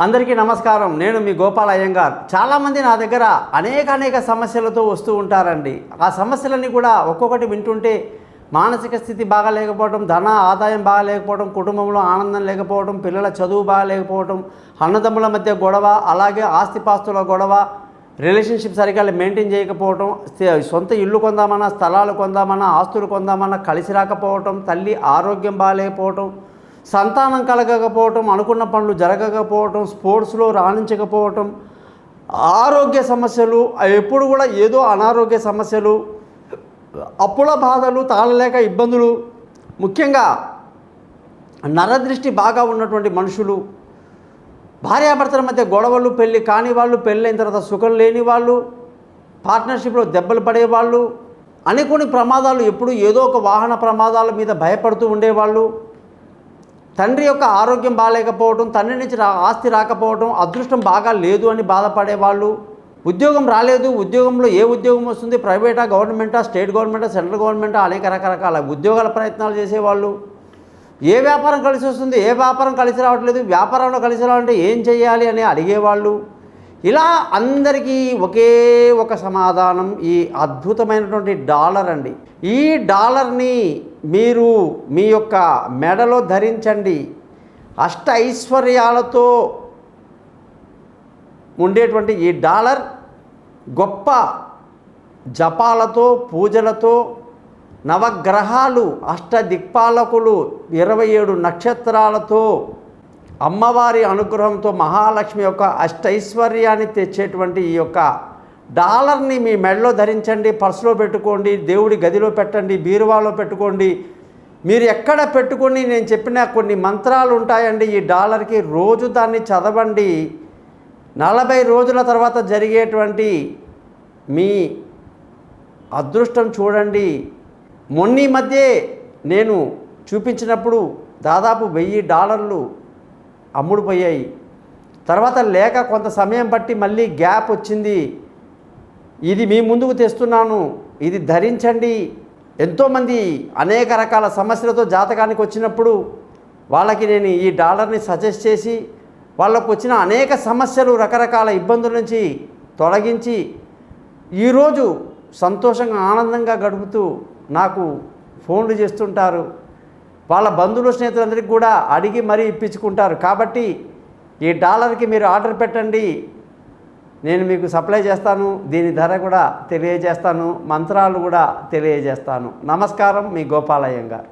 అందరికీ నమస్కారం. నేను మీ గోపాల్ అయ్యంగార్. చాలామంది నా దగ్గర అనేక సమస్యలతో వస్తూ ఉంటారండి. ఆ సమస్యలన్నీ కూడా ఒక్కొక్కటి వింటుంటే మానసిక స్థితి బాగా లేకపోవడం, ధన ఆదాయం బాగా లేకపోవడం, కుటుంబంలో ఆనందం లేకపోవడం, పిల్లల చదువు బాగా లేకపోవడం, అన్నదమ్ముల మధ్య గొడవ, అలాగే ఆస్తిపాస్తుల గొడవ, రిలేషన్షిప్ సరిగ్గా మెయింటైన్ చేయకపోవడం, సొంత ఇల్లు కొందామన్నా, స్థలాలు కొందామన్నా, ఆస్తులు కొందామన్నా కలిసి రాకపోవడం, తల్లి ఆరోగ్యం బాగాలేకపోవడం, సంతానం కలగకపోవటం, అనుకున్న పనులు జరగకపోవటం, స్పోర్ట్స్లో రాణించకపోవటం, ఆరోగ్య సమస్యలు, ఎప్పుడు కూడా ఏదో అనారోగ్య సమస్యలు, అప్పుల బాధలు, తాళలేక ఇబ్బందులు, ముఖ్యంగా నరదృష్టి బాగా ఉన్నటువంటి మనుషులు, భార్యాభర్తల మధ్య గొడవలు, పెళ్ళి కాని వాళ్ళు, పెళ్ళైన తర్వాత సుఖం లేని వాళ్ళు, పార్ట్నర్షిప్లో దెబ్బలు పడేవాళ్ళు, అనుకోని ప్రమాదాలు, ఎప్పుడు ఏదో ఒక వాహన ప్రమాదాల మీద భయపడుతూ ఉండేవాళ్ళు, తండ్రి యొక్క ఆరోగ్యం బాగాలేకపోవడం, తండ్రి నుంచి ఆస్తి రాకపోవడం, అదృష్టం బాగా లేదు అని బాధపడేవాళ్ళు, ఉద్యోగం రాలేదు, ఉద్యోగంలో ఏ ఉద్యోగం వస్తుంది, ప్రైవేటా, గవర్నమెంటా, స్టేట్ గవర్నమెంటా, సెంట్రల్ గవర్నమెంటా, అనేక రకరకాల ఉద్యోగాల ప్రయత్నాలు చేసేవాళ్ళు, ఏ వ్యాపారం కలిసి వస్తుంది, ఏ వ్యాపారం కలిసి రావట్లేదు, వ్యాపారంలో కలిసి రావాలంటే ఏం చేయాలి అని అడిగేవాళ్ళు. ఇలా అందరికీ ఒకే ఒక సమాధానం, ఈ అద్భుతమైనటువంటి డాలర్ అండి. ఈ డాలర్ని మీరు మీ యొక్క మెడలో ధరించండి. అష్ట ఐశ్వర్యాలతో ఉండేటువంటి ఈ డాలర్ గొప్ప జపాలతో, పూజలతో, నవగ్రహాలు, అష్టదిక్పాలకులు, 27 నక్షత్రాలతో, అమ్మవారి అనుగ్రహంతో, మహాలక్ష్మి యొక్క అష్టైశ్వర్యాన్ని తెచ్చేటువంటి ఈ యొక్క డాలర్ని మీ మెడలో ధరించండి. పర్సులో పెట్టుకోండి, దేవుడి గదిలో పెట్టండి, బీరువాలో పెట్టుకోండి, మీరు ఎక్కడ పెట్టుకొని నేను చెప్పిన కొన్ని మంత్రాలు ఉంటాయండి ఈ డాలర్కి. రోజు దాన్ని చదవండి. 40 రోజుల తర్వాత జరిగేటువంటి మీ అదృష్టం చూడండి. మొన్న మధ్యే నేను చూపించినప్పుడు దాదాపు $1000 అమ్ముడుపోయాయి. తర్వాత లేక కొంత సమయం బట్టి మళ్ళీ గ్యాప్ వచ్చింది. ఇది మీ ముందుకు తెస్తున్నాను, ఇది ధరించండి. ఎంతోమంది అనేక రకాల సమస్యలతో జాతకానికి వచ్చినప్పుడు వాళ్ళకి నేను ఈ డాలర్ని సజెస్ట్ చేసి వాళ్ళకు వచ్చిన అనేక సమస్యలు, రకరకాల ఇబ్బందుల నుంచి తొలగించి ఈరోజు సంతోషంగా ఆనందంగా గడుపుతూ నాకు ఫోన్లు చేస్తుంటారు. వాళ్ళ బంధువులు, స్నేహితులందరికీ కూడా అడిగి మరీ ఇప్పించుకుంటారు. కాబట్టి ఈ డాలర్కి మీరు ఆర్డర్ పెట్టండి, నేను మీకు సప్లై చేస్తాను. దీని ధర కూడా తెలియజేస్తాను, మంత్రాలు కూడా తెలియజేస్తాను. నమస్కారం, మీ గోపాల్ అయ్యంగార్.